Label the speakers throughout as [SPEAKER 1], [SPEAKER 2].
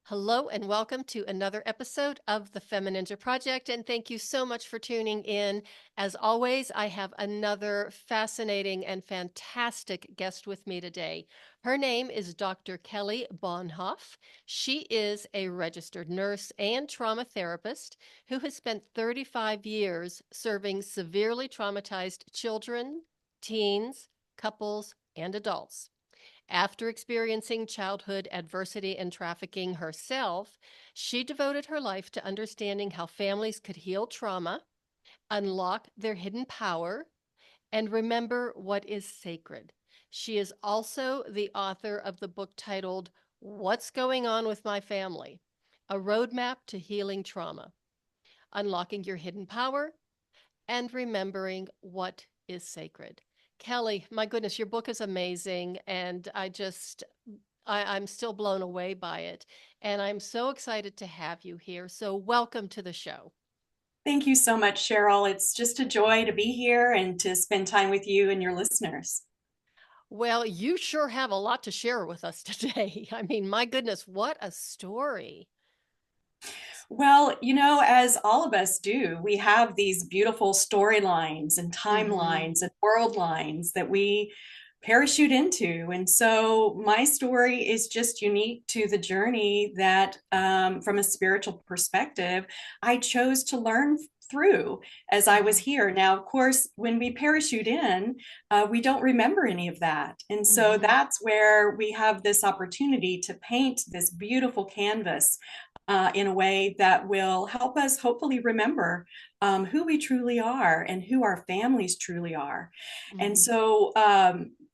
[SPEAKER 1] Hello and welcome to another episode of the FemiNinja Project, and thank you so much for tuning in. As always, I have another fascinating and fantastic guest with me today. Her name is Dr. Kelly Bohnhoff. She is a registered nurse and trauma therapist who has spent 35 years serving severely traumatized children, teens, couples, and adults. After experiencing childhood adversity and trafficking herself, she devoted her life to understanding how families could heal trauma, unlock their hidden power, and remember what is sacred. She is also the author of the book titled What's Going On with My Family? A Roadmap to Healing Trauma, Unlocking Your Hidden Power, and Remembering What is Sacred. Kelly, my goodness, your book is amazing, and I'm still blown away by it. And I'm so excited to have you here. So welcome to the show.
[SPEAKER 2] Thank you so much, Cheryl. It's just a joy to be here and to spend time with you and your listeners.
[SPEAKER 1] Well, you sure have a lot to share with us today. I mean, my goodness, what a story.
[SPEAKER 2] Well, as all of us do, we have these beautiful storylines and
[SPEAKER 1] Mm-hmm.
[SPEAKER 2] timelines and world lines that we parachute into. And so my story is just unique to the journey that, from a spiritual perspective, I chose to learn through as I was
[SPEAKER 1] Oh.
[SPEAKER 2] here. Now, of course, when we parachute in, we don't remember any of that. And so
[SPEAKER 1] Mm-hmm.
[SPEAKER 2] that's where we have this opportunity to paint this beautiful canvas in a way that will help us hopefully remember who we truly are and who our families truly are. And
[SPEAKER 1] Mm-hmm.
[SPEAKER 2] so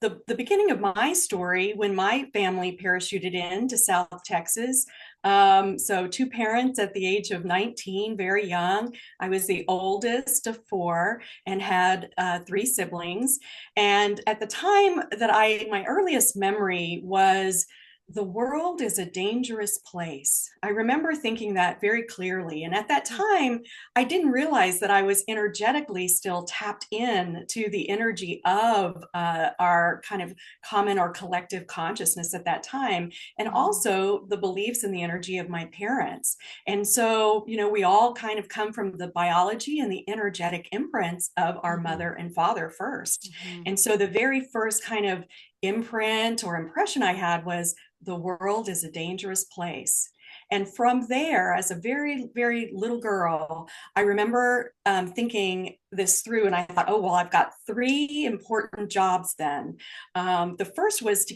[SPEAKER 2] the beginning of my story, when my family parachuted in to South Texas, so two parents at the age of 19, very young. I was the oldest of four and had three siblings. And at the time that my earliest memory was the world is a dangerous place. I remember thinking that very clearly. And at that time, I didn't realize that I was energetically still tapped in to the energy of our kind of common or collective consciousness at that time, and
[SPEAKER 1] Mm-hmm.
[SPEAKER 2] also the beliefs and the energy of my parents. And so, we all kind of come from the biology and the energetic imprints of our
[SPEAKER 1] Mm-hmm.
[SPEAKER 2] mother and father first.
[SPEAKER 1] Mm-hmm.
[SPEAKER 2] And so the very first kind of imprint or impression I had was the world is a dangerous place. And from there, as a very, very little girl, I remember thinking this through, and I thought, oh, well, I've got three important jobs then. The first was to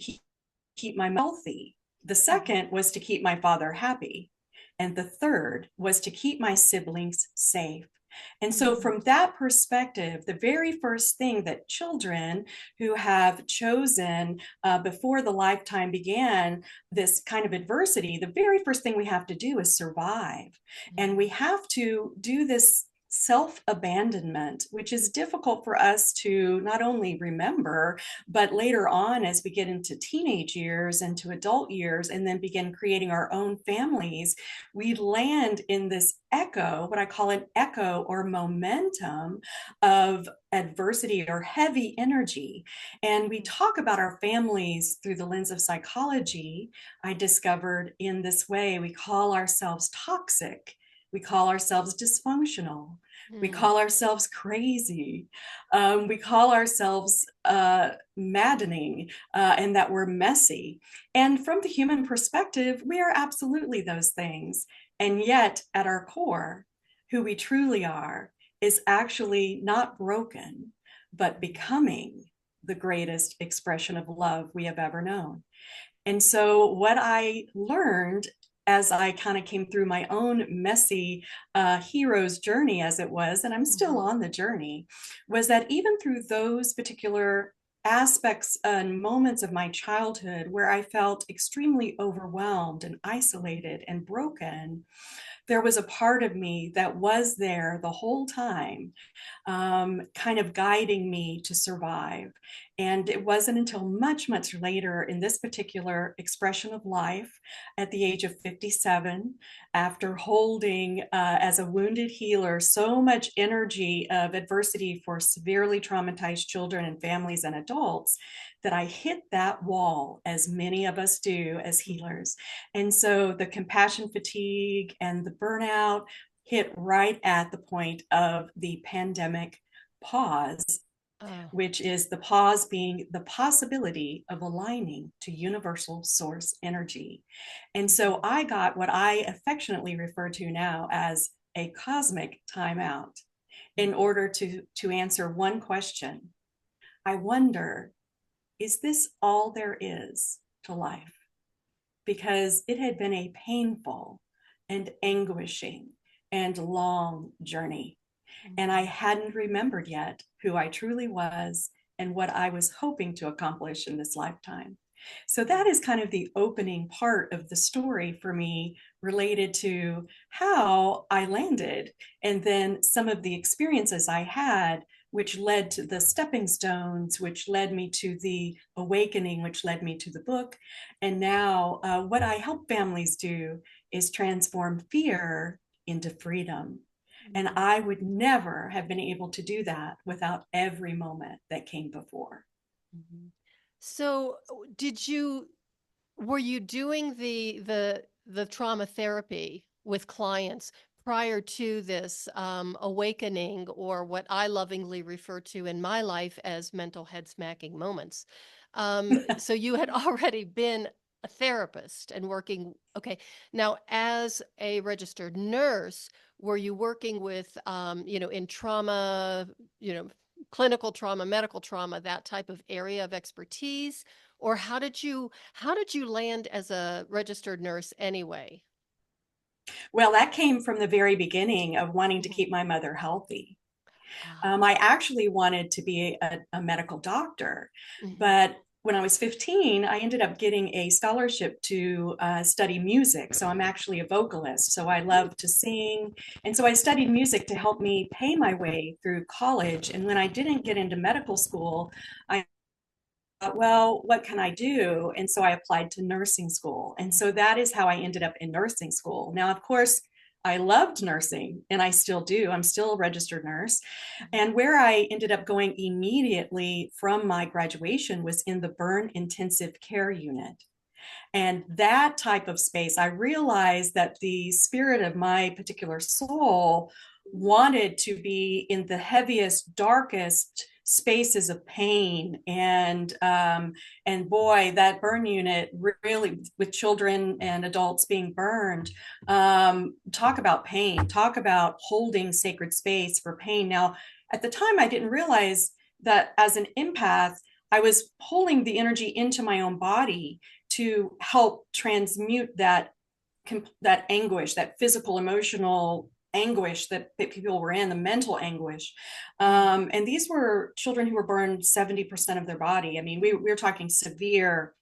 [SPEAKER 2] keep my mom healthy, the
[SPEAKER 1] Mm-hmm.
[SPEAKER 2] second was to keep my father happy, and the third was to keep my siblings safe. And so,
[SPEAKER 1] Mm-hmm.
[SPEAKER 2] from that perspective, the very first thing that children who have chosen before the lifetime began this kind of adversity, the very first thing we have to do is survive. And we have to do this self abandonment, which is difficult for us to not only remember, but later on, as we get into teenage years and to adult years, and then begin creating our own families, we land in this echo, what I call an echo or momentum of adversity or heavy energy. And we
[SPEAKER 1] Mm-hmm.
[SPEAKER 2] talk about our families through the lens of psychology. I discovered in this way, we call ourselves toxic. We call ourselves dysfunctional. We
[SPEAKER 1] Mm-hmm.
[SPEAKER 2] call ourselves crazy. We call ourselves maddening, and that we're messy. And from the human perspective, we are absolutely those things. And yet, at our core, who we truly are is actually not broken, but becoming the greatest expression of love we have ever known. And so, what I learned as I kind of came through my own messy hero's journey, as it was, and I'm still
[SPEAKER 1] Mm-hmm.
[SPEAKER 2] on the journey, was that even through those particular aspects and moments of my childhood where I felt extremely overwhelmed and isolated and broken, there was a part of me that was there the whole time, kind of guiding me to survive. And it wasn't until much, much later in this particular expression of life, at the age of 57, after holding as a wounded healer so much energy of adversity for severely traumatized children and families and adults, that I hit that wall, as many of us do as healers. And so the compassion fatigue and the burnout hit right at the point of the pandemic pause,
[SPEAKER 1] Oh,
[SPEAKER 2] which is the pause being the possibility of aligning to universal source energy. And so I got what I affectionately refer to now as a cosmic timeout in order to answer one question. I wonder, is this all there is to life? Because it had been a painful and anguishing and long journey. And I hadn't remembered yet who I truly was and what I was hoping to accomplish in this lifetime. So that is kind of the opening part of the story for me, related to how I landed, and then some of the experiences I had, which led to the stepping stones, which led me to the awakening, which led me to the book. And now what I help families do is transform fear into freedom. And I would never have been able to do that without every moment that came before.
[SPEAKER 1] Mhm. So were you doing the trauma therapy with clients prior to this awakening, or what I lovingly refer to in my life as mental head smacking moments? So you had already been a therapist and working. Okay. Now, as a registered nurse, were you working with, in trauma, clinical trauma, medical trauma, that type of area of expertise? Or how did you land as a registered nurse anyway?
[SPEAKER 2] Well, that came from the very beginning of wanting to
[SPEAKER 1] Mhm.
[SPEAKER 2] keep my mother healthy.
[SPEAKER 1] Ah,
[SPEAKER 2] I actually wanted to be a medical doctor,
[SPEAKER 1] mhm.
[SPEAKER 2] but when I was 15, I ended up getting a scholarship to study music. So I'm actually a vocalist. So I love to sing. And so I studied music to help me pay my way through college. And when I didn't get into medical school, I thought, well, what can I do? And so I applied to nursing school. And so that is how I ended up in nursing school. Now, of course, I loved nursing and I still do. I'm still a registered nurse. And where I ended up going immediately from my graduation was in the burn intensive care unit. And that type of space, I realized that the spirit of my particular soul wanted to be in the heaviest, darkest spaces of pain. And boy, that burn unit really, with children and adults being burned, talk about pain, talk about holding sacred space for pain. Now, at the time, I didn't realize that as an empath, I was pulling the energy into my own body to help transmute that anguish, that physical, emotional anguish that people were in, the mental anguish. And these were children who were burned 70% of their body. I mean, we were talking severe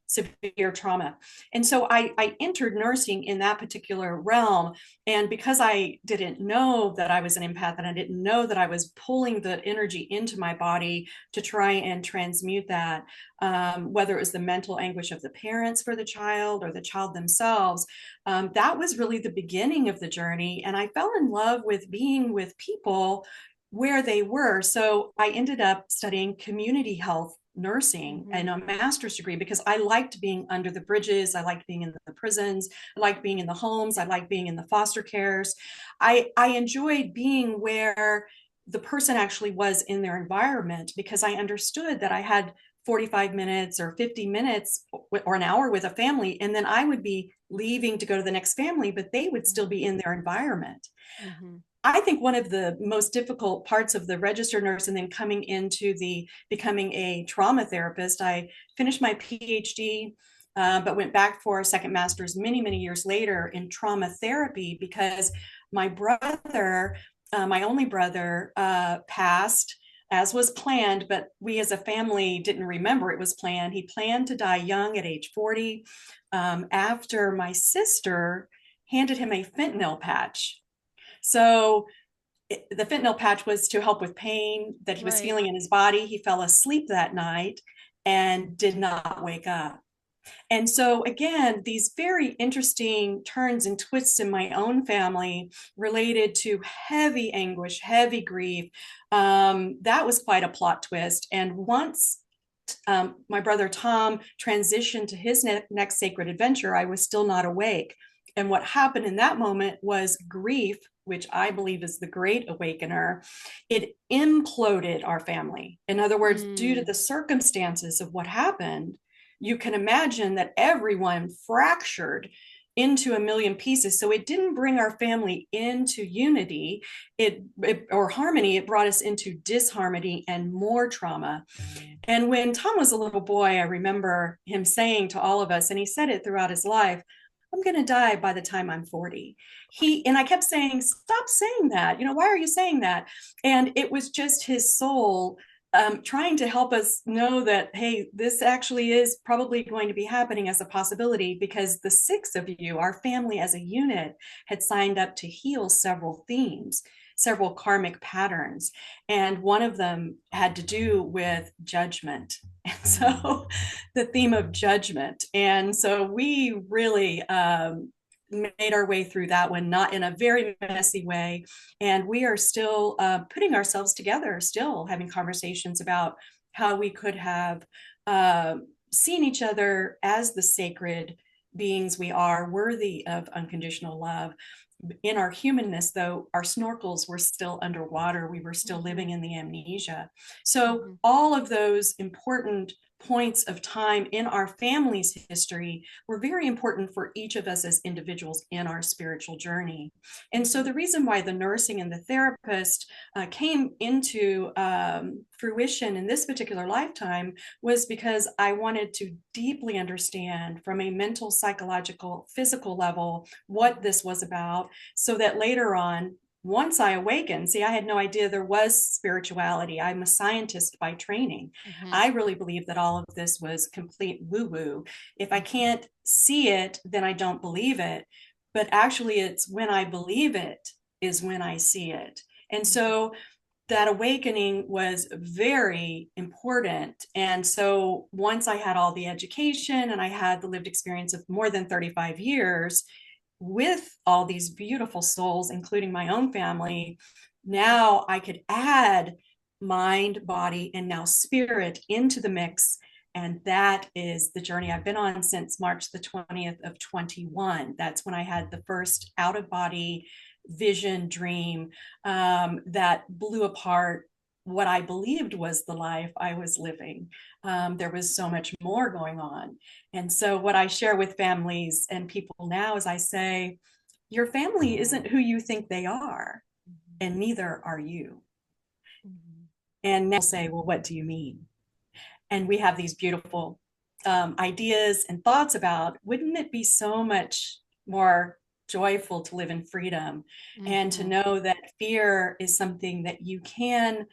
[SPEAKER 2] trauma. And so I entered nursing in that particular realm. And because I didn't know that I was an empath, and I didn't know that I was pulling the energy into my body to try and transmute that, whether it was the mental anguish of the parents for the child or the child themselves, that was really the beginning of the journey. And I fell in love with being with people where they were. So I ended up studying community health nursing and a master's degree, because I liked being under the bridges. I liked being in the prisons. I liked being in the homes. I liked being in the foster cares. I enjoyed being where the person actually was in their environment, because I understood that I had 45 minutes or 50 minutes or an hour with a family, and then I would be leaving to go to the next family, but they would still be in their environment.
[SPEAKER 1] Mhm.
[SPEAKER 2] I think one of the most difficult parts of the registered nurse and then coming into the becoming a trauma therapist, I finished my PhD, but went back for a second master's many, many years later in trauma therapy, because my brother, my only brother, passed as was planned, but we as a family didn't remember it was planned. He planned to die young at age 40, after my sister handed him a fentanyl patch. So the fentanyl patch was to help with pain that he was
[SPEAKER 1] Right.
[SPEAKER 2] feeling in his body. He fell asleep that night, and did not wake up. And so, again, these very interesting turns and twists in my own family related to heavy anguish, heavy grief. That was quite a plot twist. And once my brother Tom transitioned to his next sacred adventure, I was still not awake. And what happened in that moment was grief, which I believe is the great awakener. It imploded our family. In other words, due to the circumstances of what happened, you can imagine that everyone fractured into a million pieces. So it didn't bring our family into unity or harmony. It brought us into disharmony and more trauma. And when Tom was a little boy, I remember him saying to all of us, and he said it throughout his life, I'm going to die by the time I'm 40. And I kept saying, stop saying that. Why are you saying that? And it was just his soul trying to help us know that, hey, this actually is probably going to be happening as a possibility, because the 6 of you, our family as a unit, had signed up to heal several themes, several karmic patterns. And one of them had to do with judgment. And so the theme of judgment. And so we really made our way through that one, not in a very messy way. And we are still putting ourselves together, still having conversations about how we could have seen each other as the sacred beings we are, worthy of unconditional love. In our humanness, though, our snorkels were still underwater. We were still living in the amnesia. So all of those important points of time in our family's history were very important for each of us as individuals in our spiritual journey. And so the reason why the nursing and the therapist came into fruition in this particular lifetime was because I wanted to deeply understand from a mental, psychological, physical level what this was about, so that later on, once I awakened, I had no idea there was spirituality. I'm a scientist by training. I really believe that all of this was complete woo-woo. If I can't see it, then I don't believe it. But actually, it's when I believe it is when I see it. And so that awakening was very important. And so once I had all the education and I had the lived experience of more than 35 years, with all these beautiful souls, including my own family, now I could add mind, body, and now spirit into the mix. And that is the journey I've been on since March the 20th of 21. That's when I had the first out-of-body vision dream that blew apart what I believed was the life I was living. There was so much more going on. And so what I share with families and people now is I say, your family isn't who you think they are, and neither are you. And they'll say, well, what do you mean? And we have these beautiful ideas and thoughts about, wouldn't it be so much more joyful to live in freedom and to know that fear is something that you can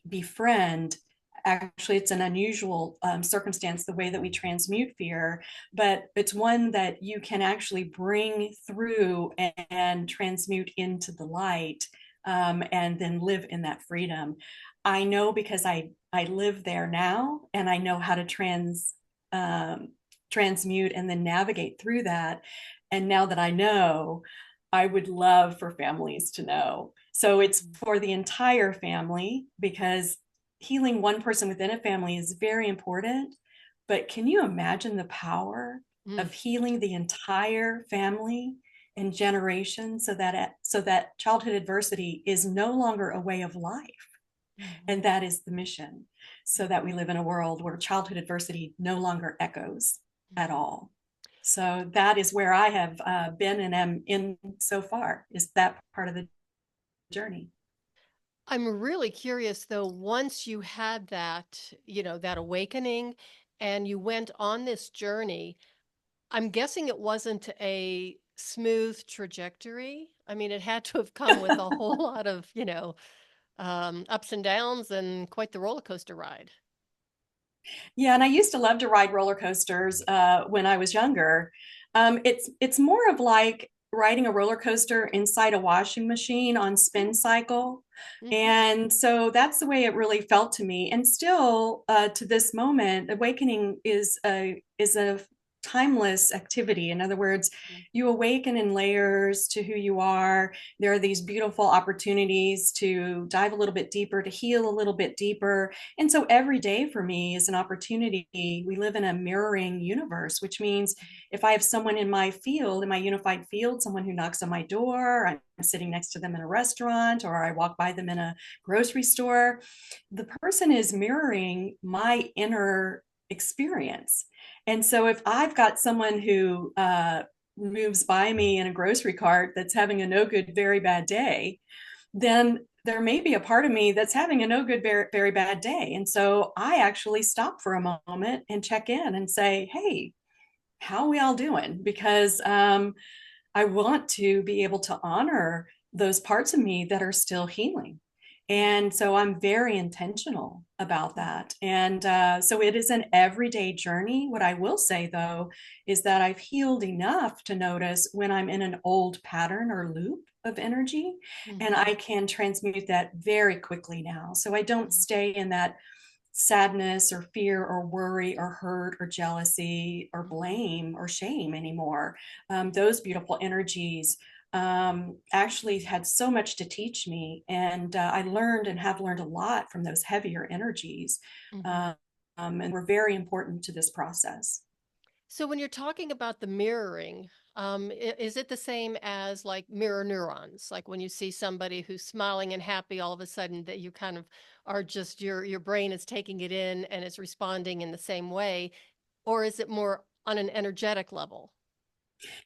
[SPEAKER 2] befriend. Actually, it's an unusual circumstance, the way that we transmute fear, but it's one that you can actually bring through and transmute into the light, and then live in that freedom. I know because I live there now, and I know how to transmute and then navigate through that. And now that I know, I would love for families to know. So it's for the entire family, because healing one person within a family is very important. But can you imagine the power of healing the entire family and generation, so that childhood adversity is no longer a way of life? And that is the mission, so that we live in a world where childhood adversity no longer echoes at all. So that is where I have been and am in so far, is that part of the journey.
[SPEAKER 1] I'm really curious, though, once you had that, that awakening and you went on this journey, I'm guessing it wasn't a smooth trajectory. I mean, it had to have come with a whole lot of, ups and downs, and quite the roller coaster ride.
[SPEAKER 2] Yeah, and I used to love to ride roller coasters when I was younger. It's more of like riding a roller coaster inside a washing machine on spin cycle.
[SPEAKER 1] Mhm.
[SPEAKER 2] And so that's the way it really felt to me. And still, to this moment, awakening is a timeless activity. In other words, you awaken in layers to who you are. There are these beautiful opportunities to dive a little bit deeper, to heal a little bit deeper. And so every day for me is an opportunity. We live in a mirroring universe, which means if I have someone in my field, in my unified field, someone who knocks on my door, I'm sitting next to them in a restaurant, or I walk by them in a grocery store, the person is mirroring my inner experience. And so if I've got someone who moves by me in a grocery cart that's having a no good, very bad day, then there may be a part of me that's having a no good, very, very bad day. And so I actually stop for a moment and check in and say, hey, how are we all doing? Because I want to be able to honor those parts of me that are still healing. And so I'm very intentional about that. And so it is an everyday journey. What I will say, though, is that I've healed enough to notice when I'm in an old pattern or loop of energy, and I can transmute that very quickly now. So I don't stay in that sadness or fear or worry or hurt or jealousy or blame or shame anymore. Those beautiful energies actually had so much to teach me. And I learned and have learned a lot from those heavier energies. And were very important to this process.
[SPEAKER 1] So when you're talking about the mirroring, is it the same as like mirror neurons? Like when you see somebody who's smiling and happy, all of a sudden that you kind of are just your brain is taking it in and it's responding in the same way, or is it more on an energetic level?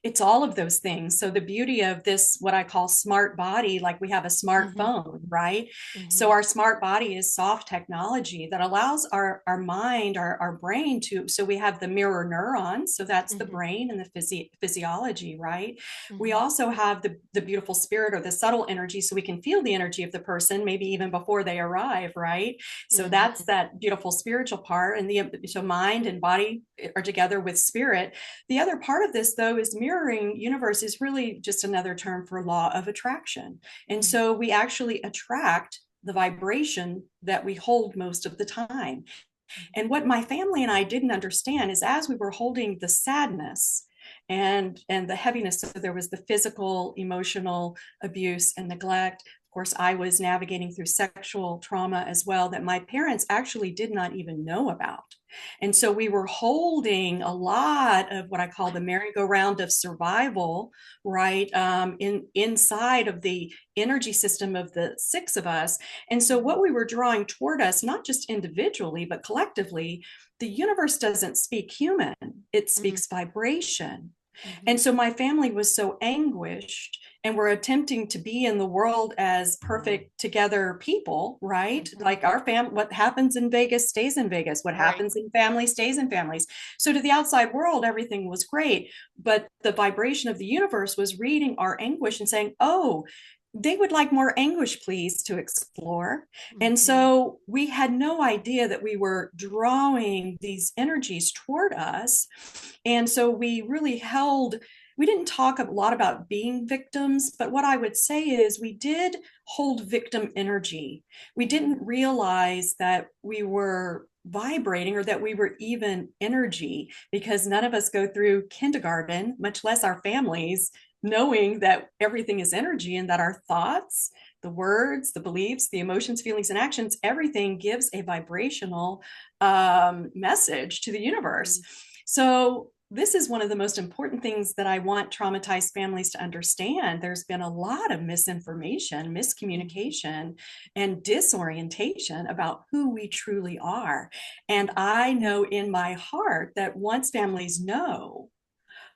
[SPEAKER 2] It's all of those things. So the beauty of this, what I call smart body, like we have a
[SPEAKER 1] Mm-hmm.
[SPEAKER 2] smartphone, right?
[SPEAKER 1] Mm-hmm.
[SPEAKER 2] So our smart body is soft technology that allows our mind, our brain to, so we have the mirror neurons. So that's the
[SPEAKER 1] Mm-hmm.
[SPEAKER 2] brain and the physiology, right? We
[SPEAKER 1] Mm-hmm.
[SPEAKER 2] also have the beautiful spirit or the subtle energy. So we can feel the energy of the person, maybe even before they arrive, right? So that's
[SPEAKER 1] Mm-hmm.
[SPEAKER 2] that beautiful spiritual part. And so mind and body are together with spirit. The other part of this, though, is mirroring universe is really just another term for law of attraction. And
[SPEAKER 1] Mm-hmm.
[SPEAKER 2] so we actually attract the vibration that we hold most of the time. And what my family and I didn't understand is as we were holding the sadness and the heaviness, so there was the physical, emotional abuse and neglect. Of course, I was navigating through sexual trauma as well that my parents actually did not even know about. And so we were holding a lot of what I call the merry-go-round of survival, right, inside of the energy system of the six of us. And so what we were drawing toward us, not just individually, but collectively, the universe doesn't speak human, it
[SPEAKER 1] Mm-hmm.
[SPEAKER 2] speaks vibration.
[SPEAKER 1] Mm-hmm.
[SPEAKER 2] And so my family was so anguished and were attempting to be in the world as perfect together people, right?
[SPEAKER 1] Mm-hmm.
[SPEAKER 2] Like our family, what happens in Vegas stays in Vegas. What
[SPEAKER 1] Right.
[SPEAKER 2] happens in families stays in families. So to the outside world, everything was great. But the vibration of the universe was reading our anguish and saying, oh, they would like more anguish, please, to explore. And
[SPEAKER 1] Mm-hmm.
[SPEAKER 2] so we had no idea that we were drawing these energies toward us. And so we really held, we didn't talk a lot about being victims, but what I would say is we did hold victim energy. We didn't realize that we were vibrating or that we were even energy because none of us go through kindergarten, much less our families, knowing that everything is energy and that our thoughts, the words, the beliefs, the emotions, feelings, and actions, everything gives a vibrational message to the universe. So this is one of the most important things that I want traumatized families to understand. There's been a lot of misinformation, miscommunication, and disorientation about who we truly are. And I know in my heart that once families know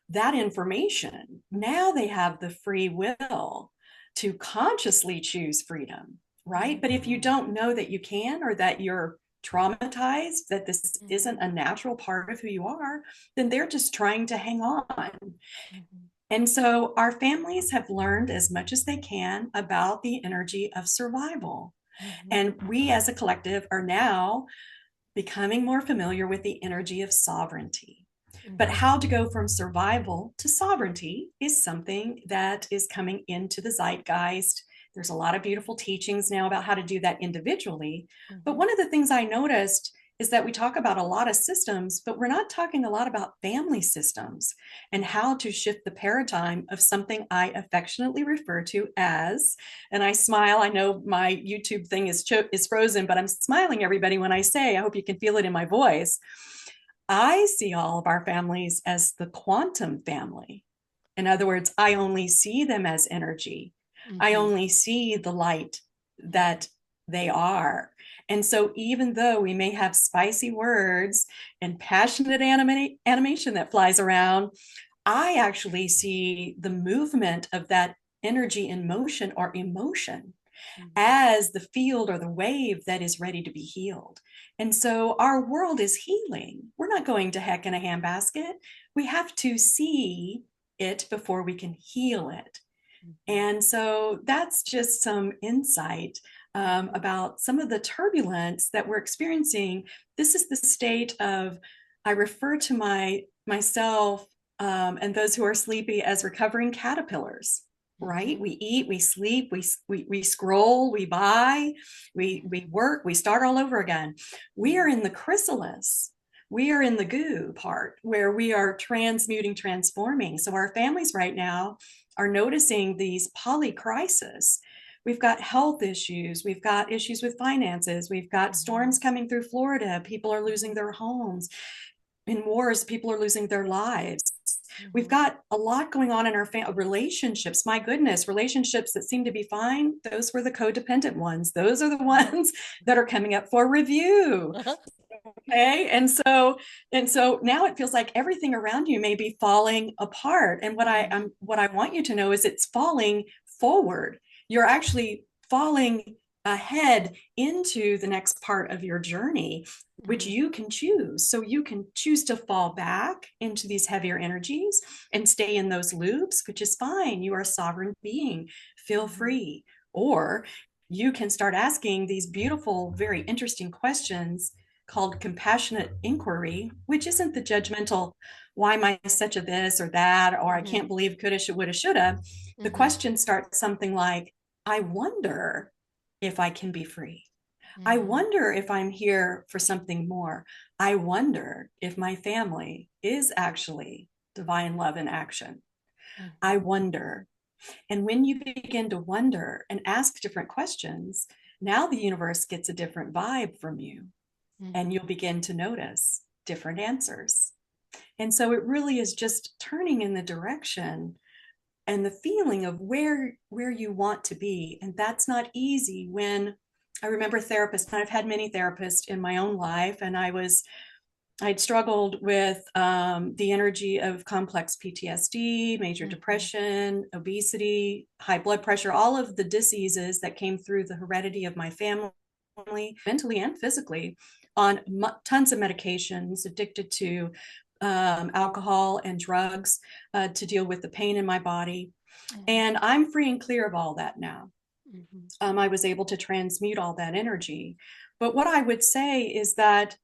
[SPEAKER 2] that information, now they have the free will to consciously choose freedom, right? But if you don't know that you can, or that you're traumatized, that this
[SPEAKER 1] Mm-hmm.
[SPEAKER 2] isn't a natural part of who you are, then they're just trying to hang on.
[SPEAKER 1] Mm-hmm.
[SPEAKER 2] And so our families have learned as much as they can about the energy of survival.
[SPEAKER 1] Mm-hmm.
[SPEAKER 2] And we as a collective are now becoming more familiar with the energy of sovereignty. But
[SPEAKER 1] Mm-hmm.
[SPEAKER 2] how to go from survival to sovereignty is something that is coming into the zeitgeist There's a lot of beautiful teachings now about how to do that individually. But one of the things I noticed is that we talk about a lot of systems, but we're not talking a lot about family systems and how to shift the paradigm of something I affectionately refer to as, and I smile, I know my YouTube thing is frozen, but I'm smiling, everybody, when I say, I hope you can feel it in my voice. I see all of our families as the quantum family. In other words, I only see them as energy. I only see the light that they are. And so even though we may have spicy words and passionate animation that flies around, I actually see the movement of that energy in motion or emotion as the field or the wave that is ready to be healed. And so our world is healing. We're not going to heck in a handbasket. We have to see it before we can heal it. And so that's just some insight about some of the turbulence that we're experiencing. This is the state of, I refer to myself and those who are sleepy as recovering caterpillars, right? We eat, we sleep, we scroll, we buy, we work, we start all over again. We are in the chrysalis. We are in the goo part where we are transmuting, transforming. So our families right now are noticing these polycrises. We've got health issues. We've got issues with finances. We've got storms coming through Florida. People are losing their homes. In wars, people are losing their lives. We've got a lot going on in our relationships. My goodness, relationships that seem to be fine, those were the codependent ones. Those are the ones that are coming up for review. Okay. And so now it feels like everything around you may be falling apart. And what I want you to know is it's falling forward. You're actually falling ahead into the next part of your journey, which you can choose. So you can choose to fall back into these heavier energies and stay in those loops, which is fine. You are a sovereign being. Feel free. Or you can start asking these beautiful, very interesting questions called compassionate inquiry, which isn't the judgmental, why am I such a this or that, or I can't believe coulda, shoulda, woulda, shoulda. The question starts something like, I wonder if I can be free. I wonder if I'm here for something more. I wonder if my family is actually divine love in action. I wonder. And when you begin to wonder and ask different questions, now the universe gets a different vibe from you. And you'll begin to notice different answers. And so it really is just turning in the direction and the feeling of where you want to be. And that's not easy. When I remember therapists, and I've had many therapists in my own life, and I'd struggled with the energy of complex PTSD, major depression, obesity, high blood pressure, all of the diseases that came through the heredity of my family, mentally and physically, on tons of medications, addicted to alcohol and drugs to deal with the pain in my body. And I'm free and clear of all that now. I was able to transmute all that energy. But what I would say is that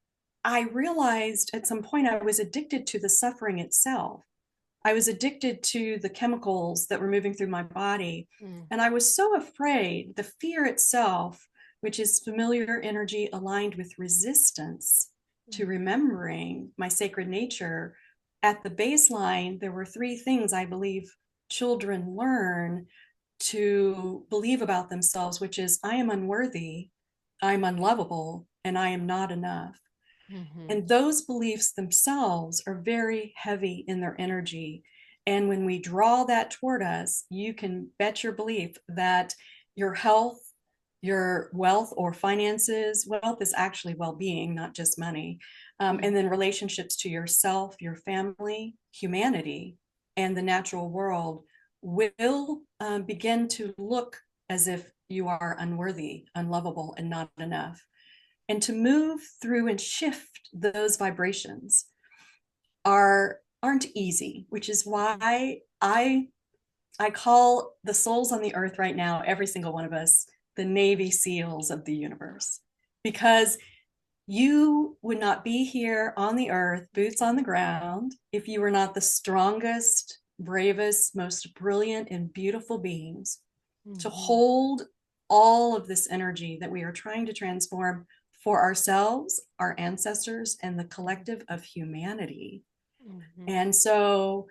[SPEAKER 2] I realized at some point I was addicted to the suffering itself. I was addicted to the chemicals that were moving through my body. And I was so afraid, the fear itself, which is familiar energy aligned with resistance to remembering my sacred nature. At the baseline, there were three things I believe children learn to believe about themselves, which is, I am unworthy, I'm unlovable, and I am not enough. And those beliefs themselves are very heavy in their energy. And when we draw that toward us, you can bet your belief that your health, your wealth or finances, wealth is actually well-being, not just money. And then relationships to yourself, your family, humanity, and the natural world will begin to look as if you are unworthy, unlovable, and not enough. And to move through and shift those vibrations aren't easy, which is why I call the souls on the earth right now, every single one of us, the Navy SEALs of the universe, because you would not be here on the earth, boots on the ground, if you were not the strongest, bravest, most brilliant and beautiful beings to
[SPEAKER 1] Mm-hmm.
[SPEAKER 2] hold all of this energy that we are trying to transform for ourselves, our ancestors, and the collective of humanity.
[SPEAKER 1] Mm-hmm.
[SPEAKER 2] And so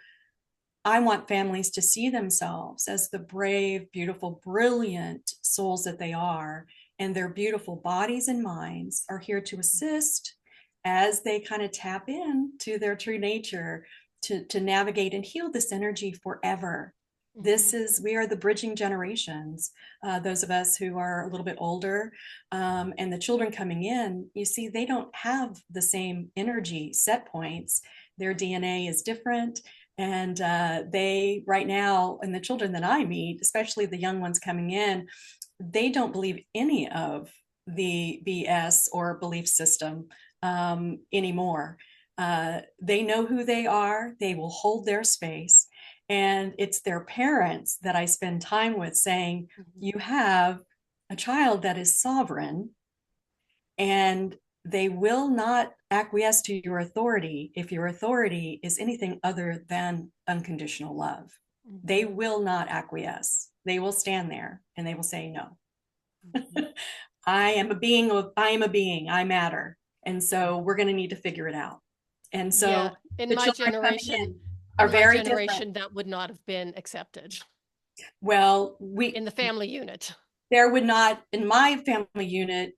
[SPEAKER 2] I want families to see themselves as the brave, beautiful, brilliant souls that they are, and their beautiful bodies and minds are here to assist as they kind of tap in to their true nature to navigate and heal this energy forever. We are the bridging generations, those of us who are a little bit older, and the children coming in, you see, they don't have the same energy set points. Their DNA is different. And they, right now, and the children that I meet, especially the young ones coming in, they don't believe any of the BS or belief system anymore. They know who they are, they will hold their space. And it's their parents that I spend time with saying, you have a child that is sovereign, and they will not acquiesce to your authority if your authority is anything other than unconditional love.
[SPEAKER 1] Mm-hmm.
[SPEAKER 2] They will not acquiesce. They will stand there and they will say, no. Mm-hmm. I am a being, I matter. And so we're going to need to figure it out. And so
[SPEAKER 1] yeah, in
[SPEAKER 2] the
[SPEAKER 1] my
[SPEAKER 2] children
[SPEAKER 1] generation,
[SPEAKER 2] are very different.
[SPEAKER 1] that would not have been accepted.
[SPEAKER 2] Well,
[SPEAKER 1] in the family unit.
[SPEAKER 2] There would not, in my family unit,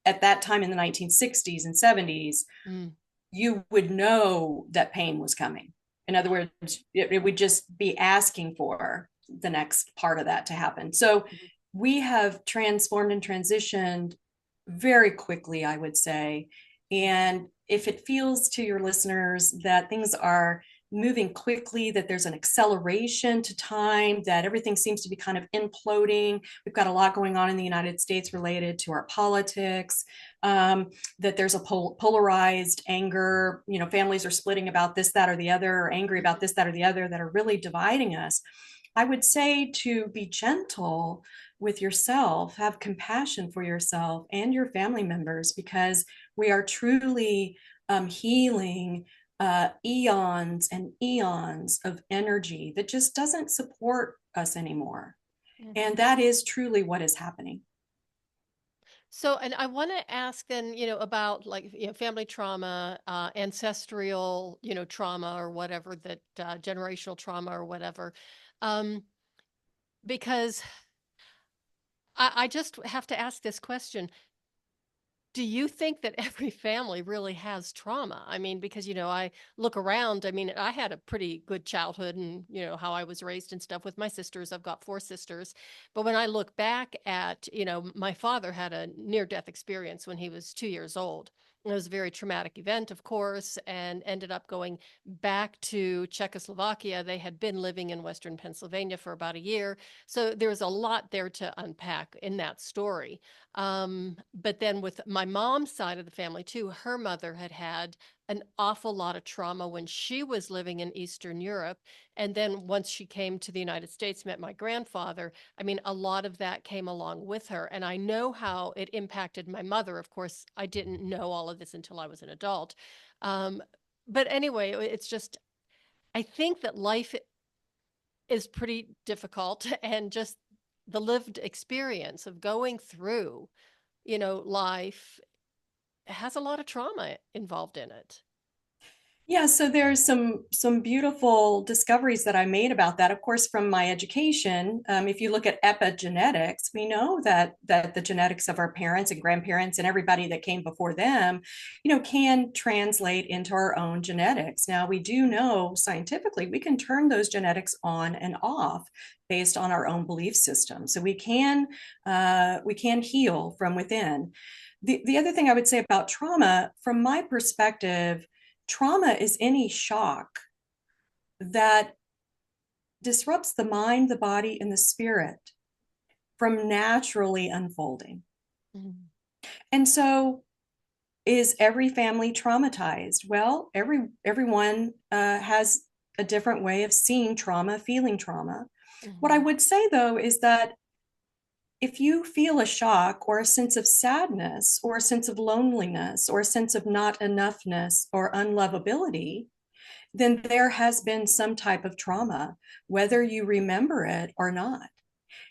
[SPEAKER 2] at that time in the 1960s and 70s, you would know that pain was coming. In other words, it would just be asking for the next part of that to happen. So we have transformed and transitioned very quickly, I would say. And if it feels to your listeners that things are moving quickly, that there's an acceleration to time, that everything seems to be kind of imploding. We've got a lot going on in the United States related to our politics, that there's a polarized anger, families are splitting about this, that, or the other, or angry about this, that, or the other, that are really dividing us. I would say to be gentle with yourself, have compassion for yourself and your family members, because we are truly healing eons and eons of energy that just doesn't support us anymore. And that is truly what is happening.
[SPEAKER 1] So, and I want to ask then, about family trauma, ancestral, trauma or whatever, that generational trauma or whatever, because I just have to ask this question. Do you think that every family really has trauma? I mean, because, I look around, I mean, I had a pretty good childhood and, how I was raised and stuff with my sisters. I've got 4 sisters. But when I look back at, my father had a near-death experience when he was 2 years old. It was a very traumatic event, of course, and ended up going back to Czechoslovakia. They had been living in Western Pennsylvania for about a year. So there was a lot there to unpack in that story. But then with my mom's side of the family too, her mother had an awful lot of trauma when she was living in Eastern Europe. And then once she came to the United States, met my grandfather, I mean, a lot of that came along with her. And I know how it impacted my mother. Of course, I didn't know all of this until I was an adult. But anyway, it's just, I think that life is pretty difficult, and just the lived experience of going through, life has a lot of trauma involved in it.
[SPEAKER 2] Yeah, so there's some beautiful discoveries that I made about that. Of course, from my education, if you look at epigenetics, we know that the genetics of our parents and grandparents and everybody that came before them, can translate into our own genetics. Now, we do know scientifically we can turn those genetics on and off based on our own belief system. So we can heal from within. The other thing I would say about trauma, from my perspective, trauma is any shock that disrupts the mind, the body, and the spirit from naturally unfolding. Mm-hmm. And so, is every family traumatized? Well, everyone has a different way of seeing trauma, feeling trauma. Mm-hmm. What I would say, though, is that if you feel a shock or a sense of sadness or a sense of loneliness or a sense of not enoughness or unlovability, then there has been some type of trauma, whether you remember it or not.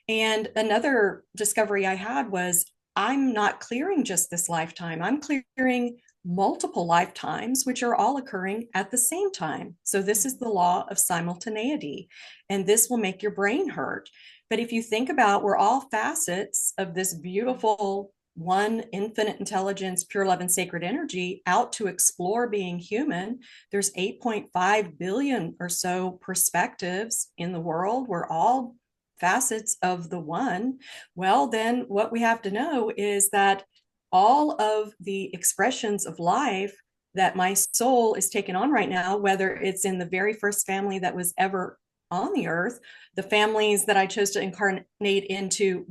[SPEAKER 2] And another discovery I had was I'm not clearing just this lifetime, I'm clearing multiple lifetimes, which are all occurring at the same time. So, this is the law of simultaneity, and this will make your brain hurt. But if you think about, we're all facets of this beautiful one infinite intelligence, pure love, and sacred energy out to explore being human. There's 8.5 billion or so perspectives in the world. We're all facets of the one. Well, then what we have to know is that all of the expressions of life that my soul is taking on right now, whether it's in the very first family that was ever on the earth, the families that I chose to incarnate into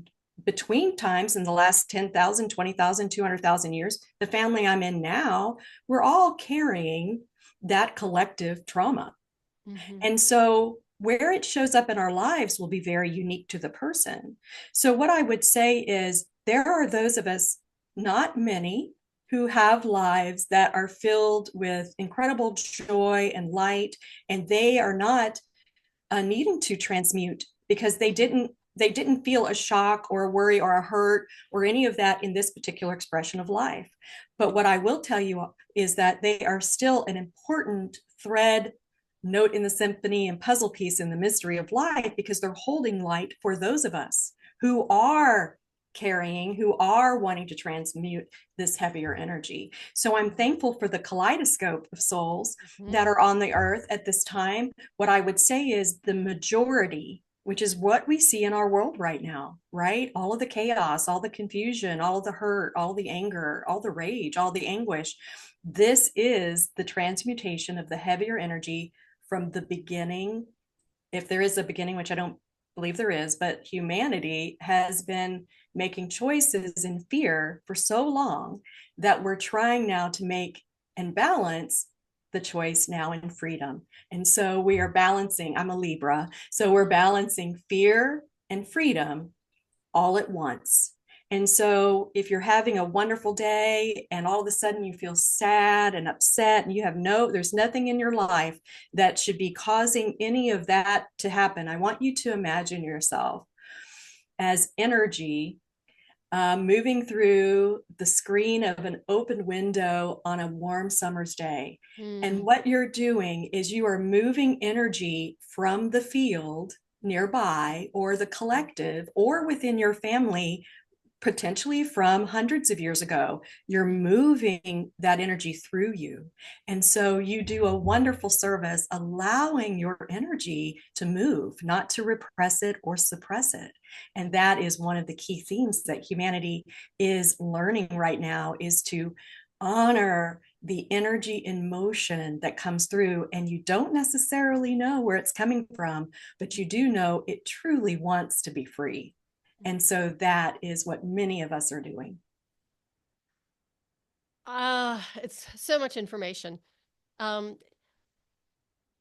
[SPEAKER 2] between times in the last 10,000, 20,000, 200,000 years, the family I'm in now, we're all carrying that collective trauma. Mm-hmm. And so where it shows up in our lives will be very unique to the person. So what I would say is there are those of us, not many, who have lives that are filled with incredible joy and light, and they are not needing to transmute because they didn't feel a shock or a worry or a hurt or any of that in this particular expression of life. But what I will tell you is that they are still an important thread, note in the symphony, and puzzle piece in the mystery of life, because they're holding light for those of us who are carrying, who are wanting to transmute this heavier energy. So I'm thankful for the kaleidoscope of souls that are on the earth at this time. What I would say is the majority, which is what we see in our world right now, right? All of the chaos, all the confusion, all of the hurt, all the anger, all the rage, all the anguish. This is the transmutation of the heavier energy from the beginning. If there is a beginning, which I don't believe there is, but humanity has been making choices in fear for so long that we're trying now to make and balance the choice now in freedom. And so we are balancing, I'm a Libra, so we're balancing fear and freedom all at once. And so if you're having a wonderful day and all of a sudden you feel sad and upset and you have there's nothing in your life that should be causing any of that to happen, I want you to imagine yourself as energy moving through the screen of an open window on a warm summer's day. And what you're doing is you are moving energy from the field nearby or the collective or within your family, potentially from hundreds of years ago. You're moving that energy through you. And so you do a wonderful service allowing your energy to move, not to repress it or suppress it. And that is one of the key themes that humanity is learning right now, is to honor the energy in motion that comes through. And you don't necessarily know where it's coming from, but you do know it truly wants to be free. And so that is what many of us are doing.
[SPEAKER 1] It's so much information.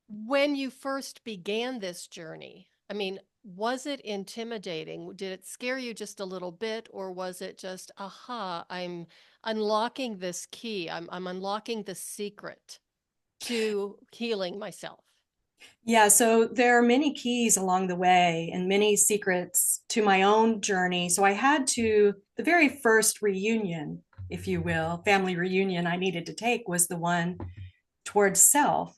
[SPEAKER 1] When you first began this journey, I mean, was it intimidating? Did it scare you just a little bit, or was it just, aha, I'm unlocking this key. I'm unlocking the secret to healing myself?
[SPEAKER 2] Yeah, so there are many keys along the way and many secrets to my own journey. So I had to, the very first reunion, if you will, family reunion I needed to take was the one towards self.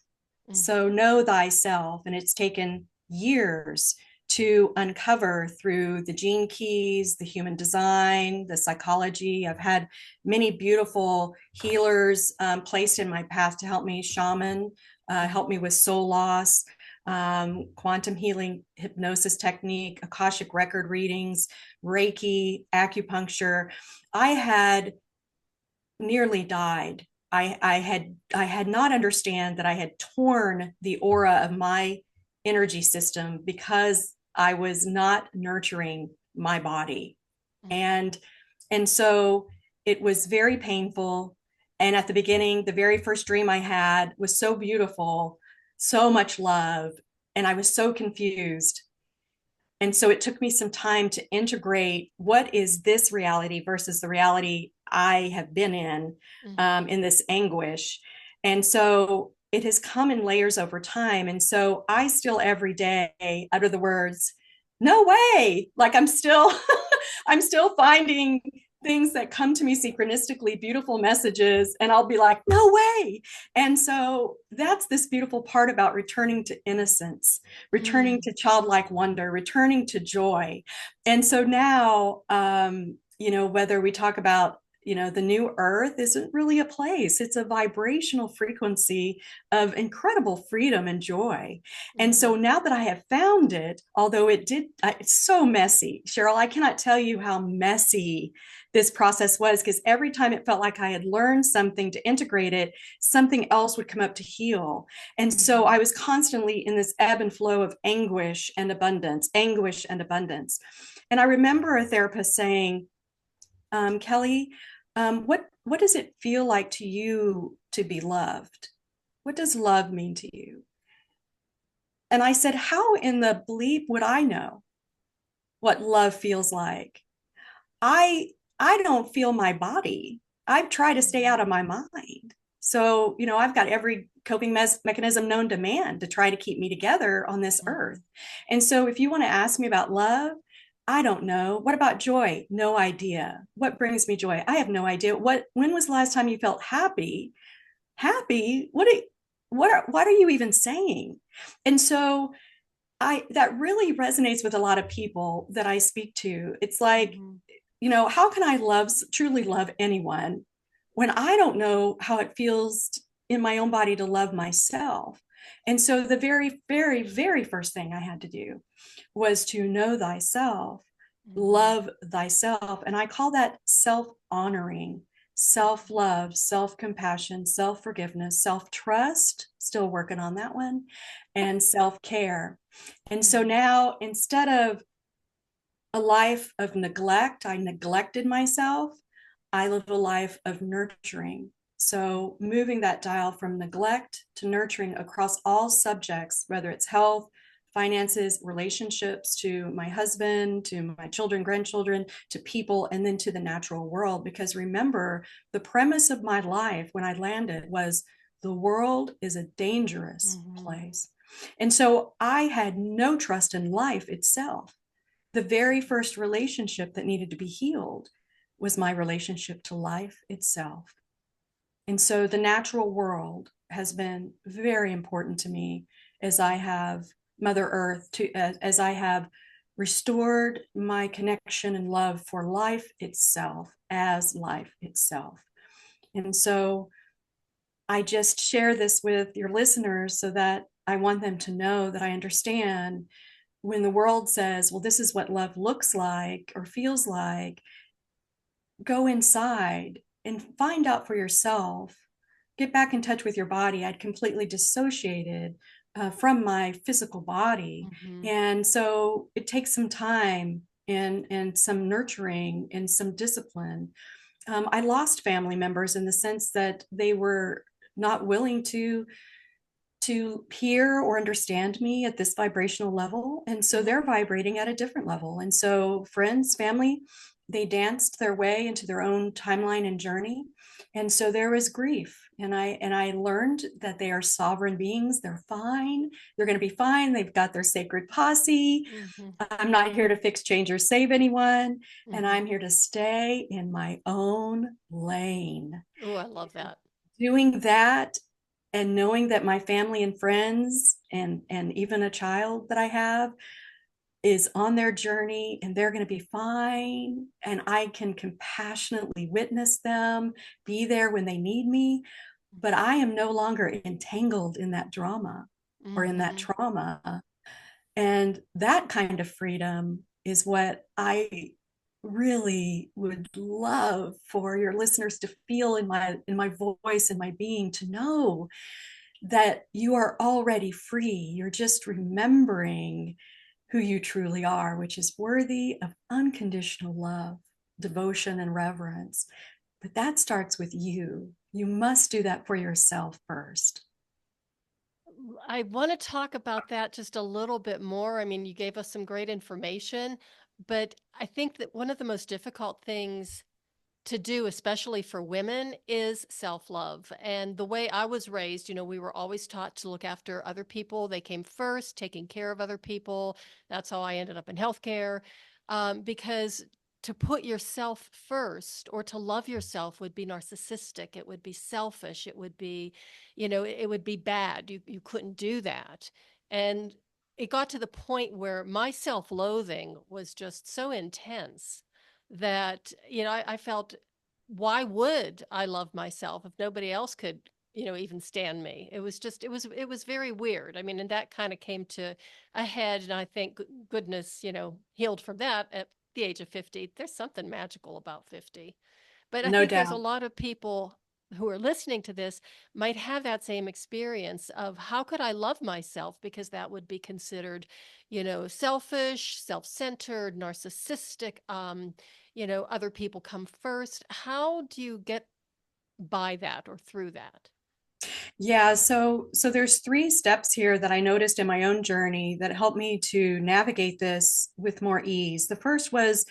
[SPEAKER 2] So know thyself. And it's taken years to uncover through the gene keys, the human design, the psychology. I've had many beautiful healers placed in my path to help me, shaman, help me with soul loss, quantum healing, hypnosis technique, Akashic record readings, Reiki, acupuncture. I had nearly died. I had not understand that I had torn the aura of my energy system because I was not nurturing my body. And so it was very painful. And at the beginning, the very first dream I had was so beautiful, so much love, and I was so confused. And so it took me some time to integrate what is this reality versus the reality I have been in this anguish. And so it has come in layers over time. And so I still every day utter the words, no way. Like I'm still, I'm still finding things that come to me synchronistically, beautiful messages, and I'll be like, no way. And so that's this beautiful part about returning to innocence, returning to childlike wonder, returning to joy. And so now, whether we talk about the new earth isn't really a place. It's a vibrational frequency of incredible freedom and joy. And so now that I have found it, although it's so messy, Cheryl, I cannot tell you how messy this process was, because every time it felt like I had learned something to integrate it, something else would come up to heal. And so I was constantly in this ebb and flow of anguish and abundance, anguish and abundance. And I remember a therapist saying, Kelly, what does it feel like to you to be loved? What does love mean to you? And I said, how in the bleep would I know what love feels like? I don't feel my body. I try to stay out of my mind. So, I've got every coping mechanism known to man to try to keep me together on this earth. And so if you want to ask me about love, I don't know. What about joy? No idea. What brings me joy? I have no idea. When was the last time you felt happy? Happy? What are you even saying? And so that really resonates with a lot of people that I speak to. It's like, how can I truly love anyone when I don't know how it feels in my own body to love myself? And so the very, very, very first thing I had to do was to know thyself, love thyself. And I call that self-honoring, self-love, self-compassion, self-forgiveness, self-trust, still working on that one, and self-care. And so now, instead of a life of neglect, I neglected myself, I live a life of nurturing. So moving that dial from neglect to nurturing across all subjects, whether it's health, finances, relationships, to my husband, to my children, grandchildren, to people, and then to the natural world. Because remember, the premise of my life when I landed was the world is a dangerous place. And so I had no trust in life itself. The very first relationship that needed to be healed was my relationship to life itself. And so the natural world has been very important to me as I have Mother Earth, as I have restored my connection and love for life itself as life itself. And so I just share this with your listeners so that I want them to know that I understand when the world says, well, this is what love looks like or feels like. Go inside and find out for yourself. Get back in touch with your body. I'd completely dissociated from my physical body. And so it takes some time and some nurturing and some discipline. I lost family members in the sense that they were not willing to hear or understand me at this vibrational level. And so they're vibrating at a different level. And so friends, family, they danced their way into their own timeline and journey. And so there was grief. And I learned that they are sovereign beings. They're fine. They're going to be fine. They've got their sacred posse. I'm not here to fix, change, or save anyone. And I'm here to stay in my own lane.
[SPEAKER 1] Oh, I love that.
[SPEAKER 2] Doing that and knowing that my family and friends and even a child that I have is on their journey and they're going to be fine, and I can compassionately witness them, be there when they need me, but I am no longer entangled in that drama or in that trauma. And that kind of freedom is what I really would love for your listeners to feel in my voice and my being, to know that you are already free. You're just remembering who you truly are, which is worthy of unconditional love, devotion, and reverence. But that starts with you. You must do that for yourself first.
[SPEAKER 1] I want to talk about that just a little bit more. I mean, you gave us some great information, but I think that one of the most difficult things to do, especially for women, is self-love. And the way I was raised, we were always taught to look after other people. They came first, taking care of other people. That's how I ended up in healthcare. Because to put yourself first or to love yourself would be narcissistic. It would be selfish. It would be, it would be bad. You couldn't do that. And it got to the point where my self-loathing was just so intense that, I felt, why would I love myself if nobody else could, even stand me? It was just, it was very weird. I mean, and that kind of came to a head, and I think goodness, healed from that at the age of 50. There's something magical about 50. But I
[SPEAKER 2] No
[SPEAKER 1] think there's a
[SPEAKER 2] doubt.
[SPEAKER 1] lot of people who are listening to this might have that same experience of how could I love myself? Because that would be considered, selfish, self-centered, narcissistic, other people come first. How do you get by that or through that?
[SPEAKER 2] Yeah, so there's three steps here that I noticed in my own journey that helped me to navigate this with more ease. The first was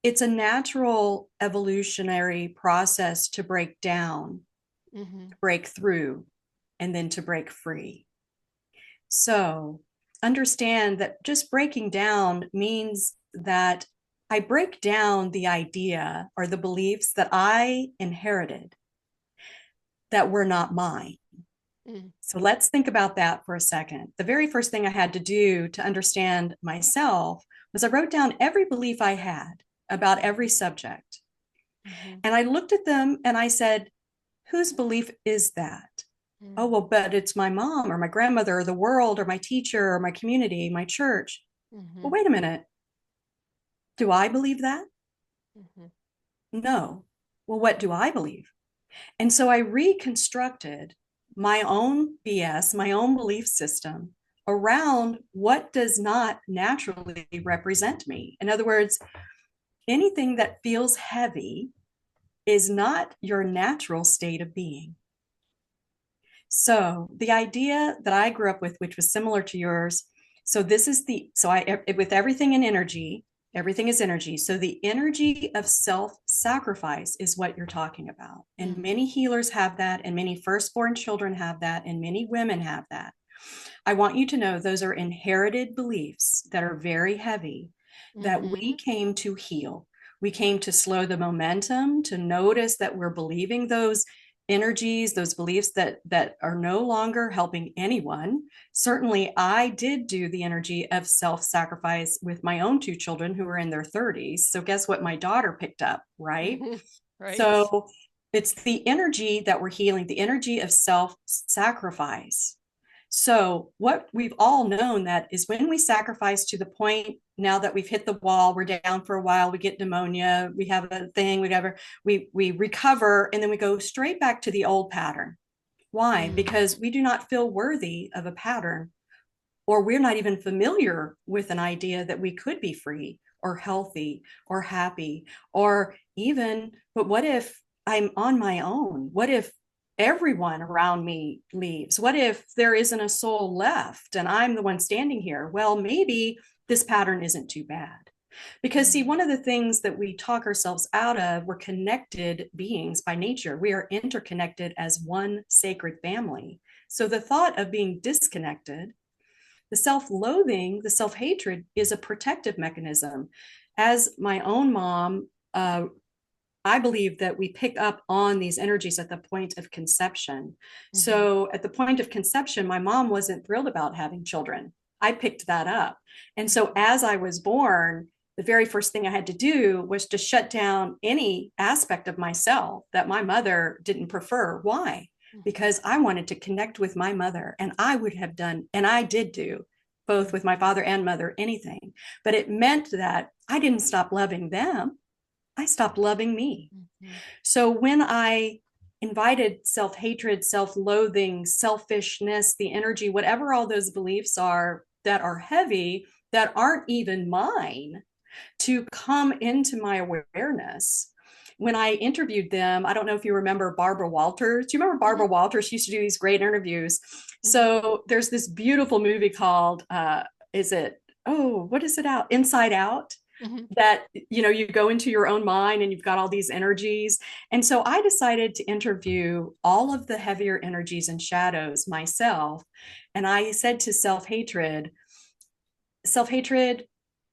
[SPEAKER 2] it's a natural evolutionary process to break down,
[SPEAKER 1] Mm-hmm.
[SPEAKER 2] to break through, and then to break free. So understand that just breaking down means that I break down the idea or the beliefs that I inherited that were not mine.
[SPEAKER 1] Mm-hmm.
[SPEAKER 2] So let's think about that for a second. The very first thing I had to do to understand myself was I wrote down every belief I had about every subject.
[SPEAKER 1] Mm-hmm.
[SPEAKER 2] And I looked at them and I said, whose belief is that? Oh, well, but it's my mom or my grandmother or the world or my teacher or my community, my church.
[SPEAKER 1] Mm-hmm.
[SPEAKER 2] Well, wait a minute. Do I believe that?
[SPEAKER 1] Mm-hmm.
[SPEAKER 2] No. Well, what do I believe? And so I reconstructed my own BS, my own belief system around what does not naturally represent me. In other words, anything that feels heavy is not your natural state of being. So the idea that I grew up with, which was similar to yours, with everything in energy, everything is energy. So the energy of self-sacrifice is what you're talking about. And
[SPEAKER 1] Mm-hmm.
[SPEAKER 2] many healers have that, and many firstborn children have that, and many women have that. I want you to know those are inherited beliefs that are very heavy that we
[SPEAKER 1] Mm-hmm.
[SPEAKER 2] came to heal. We came to slow the momentum, to notice that we're believing those energies, those beliefs that are no longer helping anyone. Certainly, I did do the energy of self-sacrifice with my own two children who were in their 30s. So guess what my daughter picked up, right?
[SPEAKER 1] Mm-hmm. Right.
[SPEAKER 2] So it's the energy that we're healing, the energy of self-sacrifice. So what we've all known that is when we sacrifice to the point now that we've hit the wall, we're down for a while, we get pneumonia, we have a thing, we recover, and then we go straight back to the old pattern. Why?
[SPEAKER 1] Mm-hmm.
[SPEAKER 2] Because we do not feel worthy of a pattern, or we're not even familiar with an idea that we could be free or healthy or happy, or even, but what if I'm on my own? What if everyone around me leaves? What if there isn't a soul left and I'm the one standing here? Well, maybe this pattern isn't too bad. Because, see, one of the things that we talk ourselves out of, we're connected beings by nature. We are interconnected as one sacred family. So the thought of being disconnected, the self-loathing, the self-hatred is a protective mechanism. As my own mom, I believe that we pick up on these energies at the point of conception.
[SPEAKER 1] Mm-hmm.
[SPEAKER 2] So at the point of conception, my mom wasn't thrilled about having children. I picked that up. And so as I was born, the very first thing I had to do was to shut down any aspect of myself that my mother didn't prefer. Why? Because I wanted to connect with my mother, and I would have done, and I did do both with my father and mother, anything. But it meant that I didn't stop loving them. I stopped loving me.
[SPEAKER 1] Mm-hmm.
[SPEAKER 2] So when I invited self-hatred, self-loathing, selfishness, the energy, whatever all those beliefs are that are heavy, that aren't even mine, to come into my awareness. When I interviewed them, I don't know if you remember Barbara Walters. Do you remember Barbara Walters? She used to do these great interviews.
[SPEAKER 1] Mm-hmm.
[SPEAKER 2] So there's this beautiful movie called, what is it out? Inside Out. that, you go into your own mind and you've got all these energies. And so I decided to interview all of the heavier energies and shadows myself. And I said to self-hatred,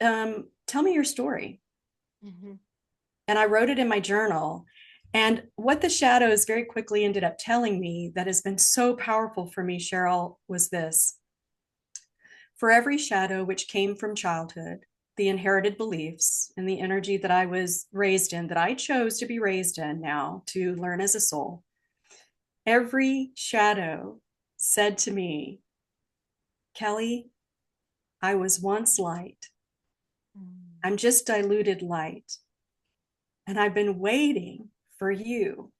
[SPEAKER 2] tell me your story.
[SPEAKER 1] Mm-hmm.
[SPEAKER 2] And I wrote it in my journal. And what the shadows very quickly ended up telling me that has been so powerful for me, Cheryl, was this: for every shadow which came from childhood, the inherited beliefs and the energy that I was raised in, that I chose to be raised in now to learn as a soul, every shadow said to me, Kelly, I was once light. I'm just diluted light. And I've been waiting for you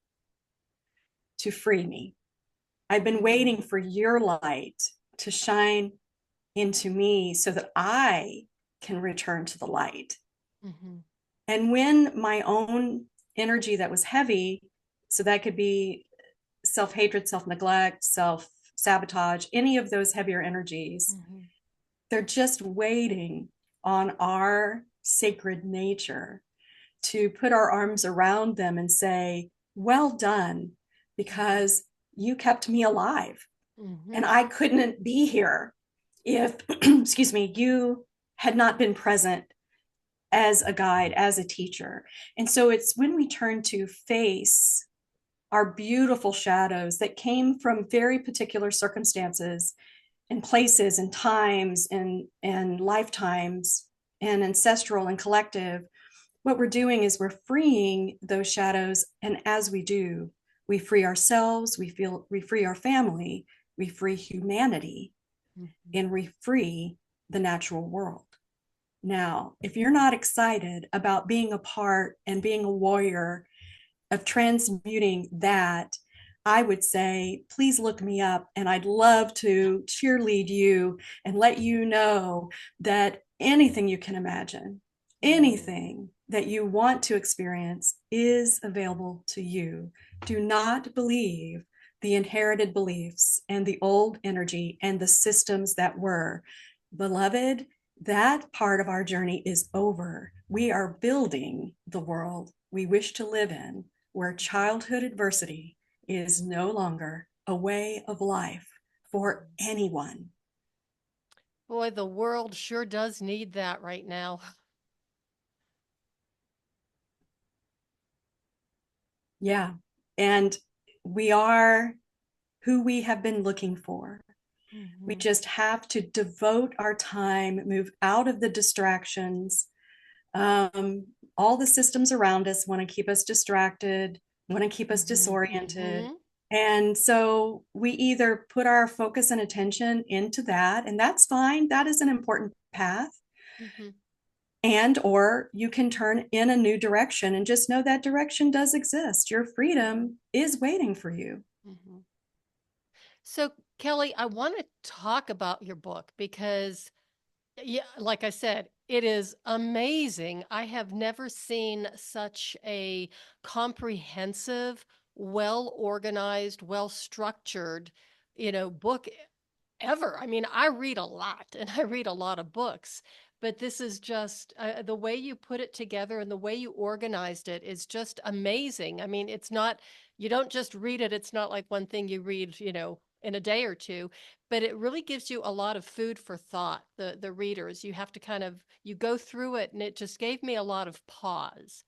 [SPEAKER 2] to free me. I've been waiting for your light to shine into me so that I can return to the light. Mm-hmm. And when my own energy that was heavy, so that could be self-hatred, self-neglect, self-sabotage, any of those heavier energies, they're just waiting on our sacred nature to put our arms around them and say, well done, because you kept me alive. And I couldn't be here if, excuse me, you had not been present as a guide, as a teacher. And so it's when we turn to face our beautiful shadows that came from very particular circumstances and places and times and lifetimes and ancestral and collective, what we're doing is we're freeing those shadows. And as we do, we free ourselves, we free our family, we free humanity, and we free the natural world. Now, if you're not excited about being a part and being a warrior of transmuting that, I would say, please look me up, and I'd love to cheerlead you and let you know that anything you can imagine, anything that you want to experience is available to you. Do not believe the inherited beliefs and the old energy and the systems that were. Beloved, that part of our journey is over. We are building the world we wish to live in, where childhood adversity is no longer a way of life for anyone.
[SPEAKER 1] Boy, the world sure does need that right now.
[SPEAKER 2] Yeah. And we are who we have been looking for. We just have to devote our time, move out of the distractions. All the systems around us want to keep us distracted, want to keep us disoriented. And so we either put our focus and attention into that, and that's fine. That is an important path. And or you can turn in a new direction and just know that direction does exist. Your freedom is waiting for you.
[SPEAKER 1] So, Kelly, I want to talk about your book because, yeah, like I said, it is amazing. I have never seen such a comprehensive, well organized, well structured, book ever. I mean, I read a lot and I read a lot of books, but this is just the way you put it together and the way you organized it is just amazing. I mean, it's not, you don't just read it. It's not like one thing you read, in a day or two, but it really gives you a lot of food for thought. The readers, you have to you go through it, and it just gave me a lot of pause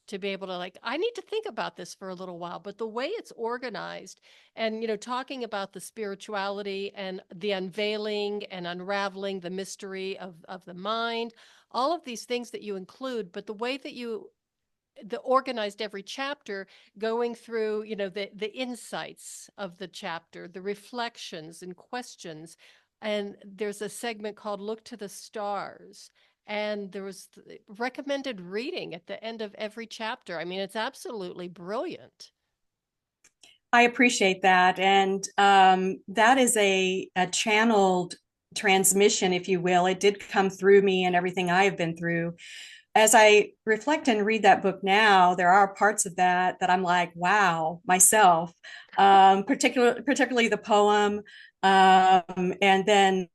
[SPEAKER 1] to be able to, like, I need to think about this for a little while. But the way it's organized and, talking about the spirituality and the unveiling and unraveling the mystery of the mind, all of these things that you include, but the way that you the organized every chapter, going through the insights of the chapter, the reflections and questions. And there's a segment called Look to the Stars, and there was recommended reading at the end of every chapter. I mean, it's absolutely brilliant.
[SPEAKER 2] I appreciate that. And that is a channeled transmission, if you will. It did come through me and everything I have been through. As I reflect and read that book now, there are parts of that I'm like, wow, myself, particularly the poem. And then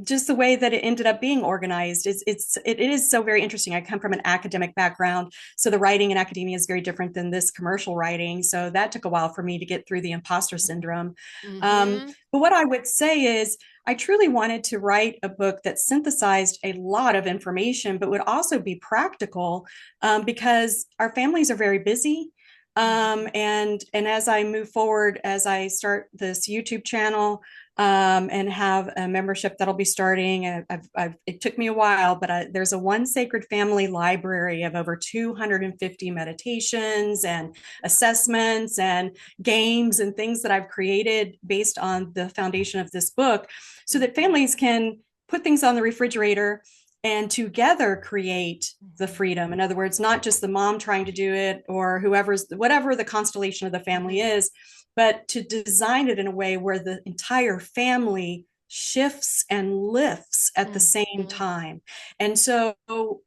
[SPEAKER 2] just the way that it ended up being organized it is so very interesting. I come from an academic background, so the writing in academia is very different than this commercial writing. So that took a while for me to get through the imposter syndrome.
[SPEAKER 1] Mm-hmm.
[SPEAKER 2] But what I would say is I truly wanted to write a book that synthesized a lot of information, but would also be practical, because our families are very busy. And as I move forward, as I start this YouTube channel, and have a membership that'll be starting. It took me a while, but there's a One Sacred Family library of over 250 meditations and assessments and games and things that I've created based on the foundation of this book, so that families can put things on the refrigerator and together create the freedom. In other words, not just the mom trying to do it or whatever the constellation of the family is, but to design it in a way where the entire family shifts and lifts at the same time. And so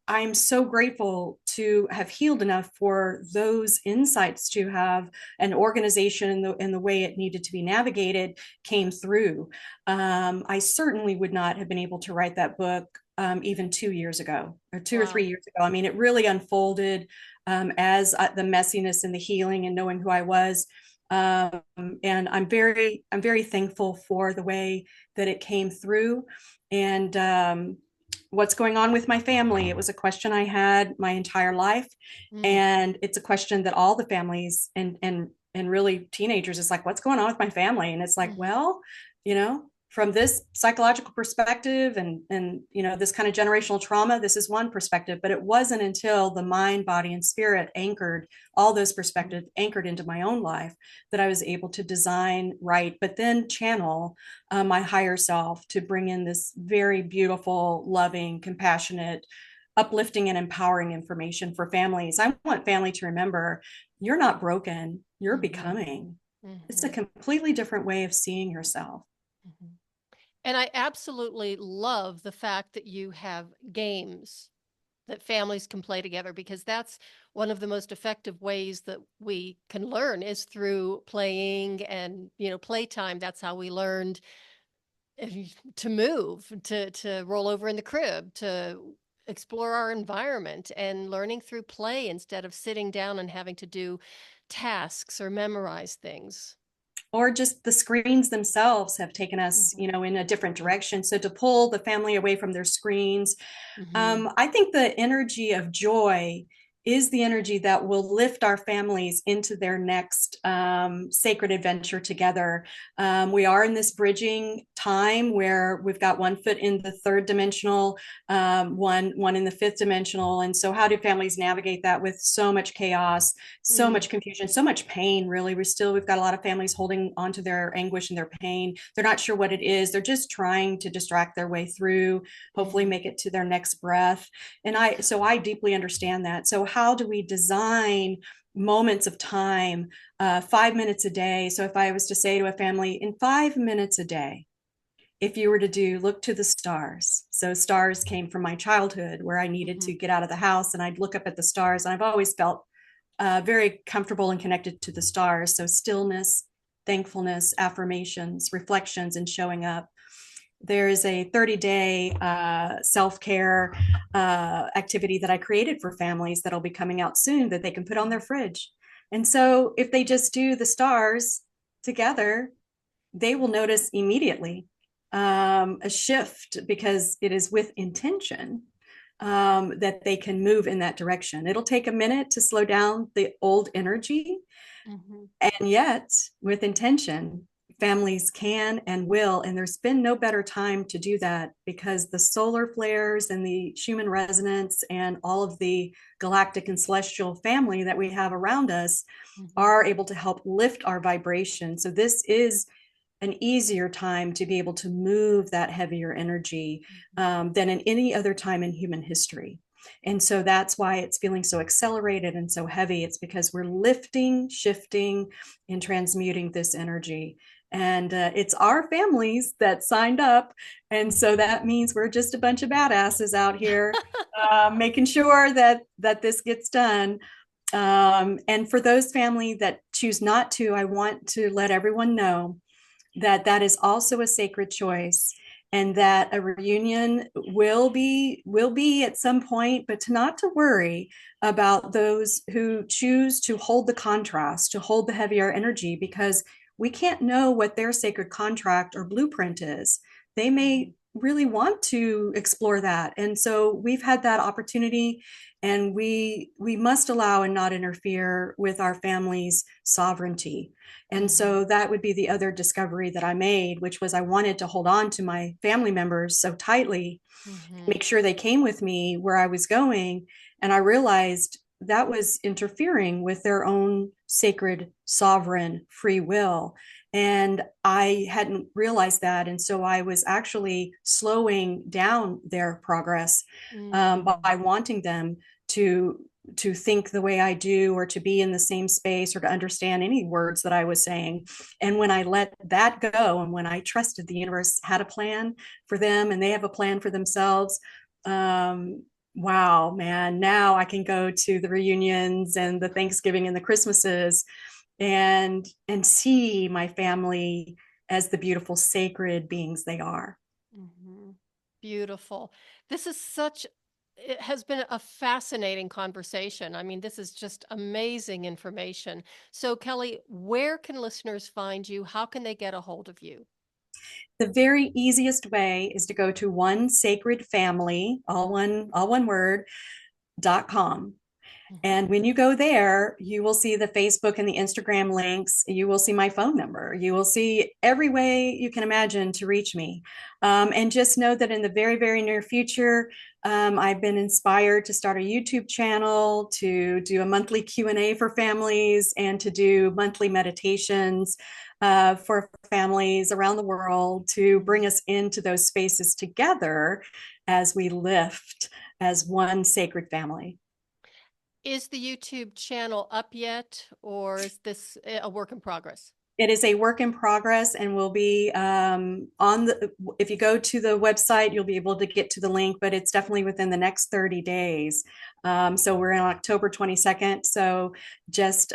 [SPEAKER 2] I'm so grateful to have healed enough for those insights to have an organization in the way it needed to be navigated came through. I certainly would not have been able to write that book even 2 years ago, or 2 or 3 years ago. I mean, it really unfolded as the messiness and the healing and knowing who I was. And I'm very thankful for the way that it came through. And what's going on with my family? It was a question I had my entire life, and it's a question that all the families and really teenagers is like, what's going on with my family? And it's like, well, from this psychological perspective and this kind of generational trauma, this is one perspective. But it wasn't until the mind, body, and spirit anchored all those perspectives anchored into my own life that I was able to design, write, but then channel my higher self to bring in this very beautiful, loving, compassionate, uplifting, and empowering information for families. I want family to remember, you're not broken, you're becoming. It's a completely different way of seeing yourself.
[SPEAKER 1] And I absolutely love the fact that you have games that families can play together, because that's one of the most effective ways that we can learn is through playing and, playtime. That's how we learned to move, to roll over in the crib, to explore our environment, and learning through play instead of sitting down and having to do tasks or memorize things.
[SPEAKER 2] Or just the screens themselves have taken us, in a different direction. So to pull the family away from their screens, I think the energy of joy is the energy that will lift our families into their next sacred adventure together. We are in this bridging time where we've got one foot in the third dimensional, one in the fifth dimensional. And so how do families navigate that with so much chaos, so much confusion, so much pain? Really, we've got a lot of families holding onto their anguish and their pain. They're not sure what it is. They're just trying to distract their way through, hopefully make it to their next breath. And I deeply understand that. So how do we design moments of time, 5 minutes a day? So if I was to say to a family, in 5 minutes a day, if you were to look to the stars. So stars came from my childhood where I needed to get out of the house, and I'd look up at the stars, and I've always felt very comfortable and connected to the stars. So stillness, thankfulness, affirmations, reflections, and showing up. There is a 30-day self-care activity that I created for families that'll be coming out soon that they can put on their fridge. And so if they just do the stars together, they will notice immediately a shift, because it is with intention that they can move in that direction. It'll take a minute to slow down the old energy. And yet, with intention, families can and will. And there's been no better time to do that, because the solar flares and the Schumann resonance and all of the galactic and celestial family that we have around us are able to help lift our vibration. So this is an easier time to be able to move that heavier energy than in any other time in human history. And so that's why it's feeling so accelerated and so heavy. It's because we're lifting, shifting, and transmuting this energy. And it's our families that signed up. And so that means we're just a bunch of badasses out here making sure that this gets done. And for those families that choose not to, I want to let everyone know that is also a sacred choice. and that a reunion will be at some point, but to not to worry about those who choose to hold the contrast, to hold the heavier energy, because we can't know what their sacred contract or blueprint is. They may really want to explore that. And so we've had that opportunity, and we must allow and not interfere with our family's sovereignty. And so that would be the other discovery that I made, which was I wanted to hold on to my family members so tightly, make sure they came with me where I was going. And I realized that was interfering with their own sacred, sovereign free will. And I hadn't realized that. And so I was actually slowing down their progress by wanting them to think the way I do, or to be in the same space, or to understand any words that I was saying. And when I let that go, and when I trusted the universe had a plan for them and they have a plan for themselves, wow, man, now I can go to the reunions and the Thanksgiving and the Christmases and see my family as the beautiful sacred beings they are.
[SPEAKER 1] Beautiful. This is such, it has been a fascinating conversation. I mean, this is just amazing information. So, Kelly, where can listeners find you? How can they get a hold of you?
[SPEAKER 2] The very easiest way is to go to one sacred family, all one word, .com. And when you go there, you will see the Facebook and the Instagram links. You will see my phone number. You will see every way you can imagine to reach me. And just know that in the very, very near future, I've been inspired to start a YouTube channel, to do a monthly Q&A for families, and to do monthly meditations for families around the world, to bring us into those spaces together as we lift as one sacred family.
[SPEAKER 1] Is the YouTube channel up yet, or is this a work in progress?
[SPEAKER 2] It is a work in progress, and will be on the, if you go to the website, you'll be able to get to the link, but it's definitely within the next 30 days. So we're in October 22nd. So just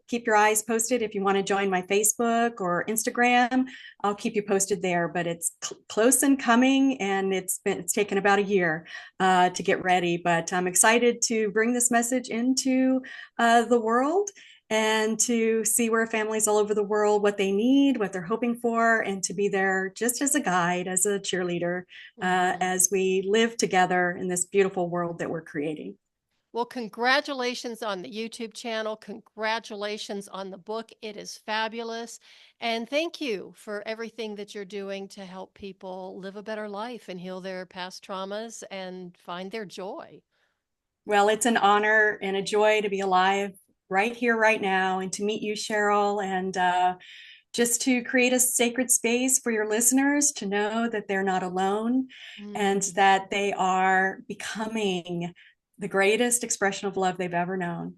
[SPEAKER 2] keep your eyes posted. If you want to join my Facebook or Instagram, I'll keep you posted there, but it's close and coming, and it's taken about a year to get ready, but I'm excited to bring this message into the world, and to see where families all over the world, what they need, what they're hoping for, and to be there just as a guide, as a cheerleader, as we live together in this beautiful world that we're creating.
[SPEAKER 1] Well, congratulations on the YouTube channel. Congratulations on the book. It is fabulous. And thank you for everything that you're doing to help people live a better life and heal their past traumas and find their joy.
[SPEAKER 2] Well, it's an honor and a joy to be alive right here, right now, and to meet you, Cheryl, and just to create a sacred space for your listeners to know that they're not alone, and that they are becoming the greatest expression of love they've ever known.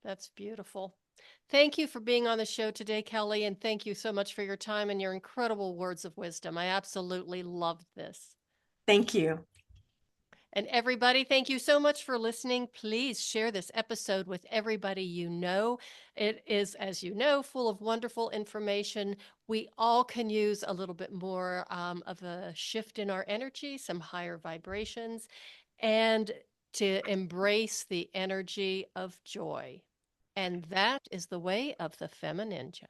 [SPEAKER 1] That's beautiful. Thank you for being on the show today, Kelly, and thank you so much for your time and your incredible words of wisdom. I absolutely loved this.
[SPEAKER 2] Thank you.
[SPEAKER 1] And everybody, thank you so much for listening. Please share this episode with everybody you know. It is, as you know, full of wonderful information. We all can use a little bit more of a shift in our energy, some higher vibrations, and to embrace the energy of joy. And that is the way of the FemiNinja.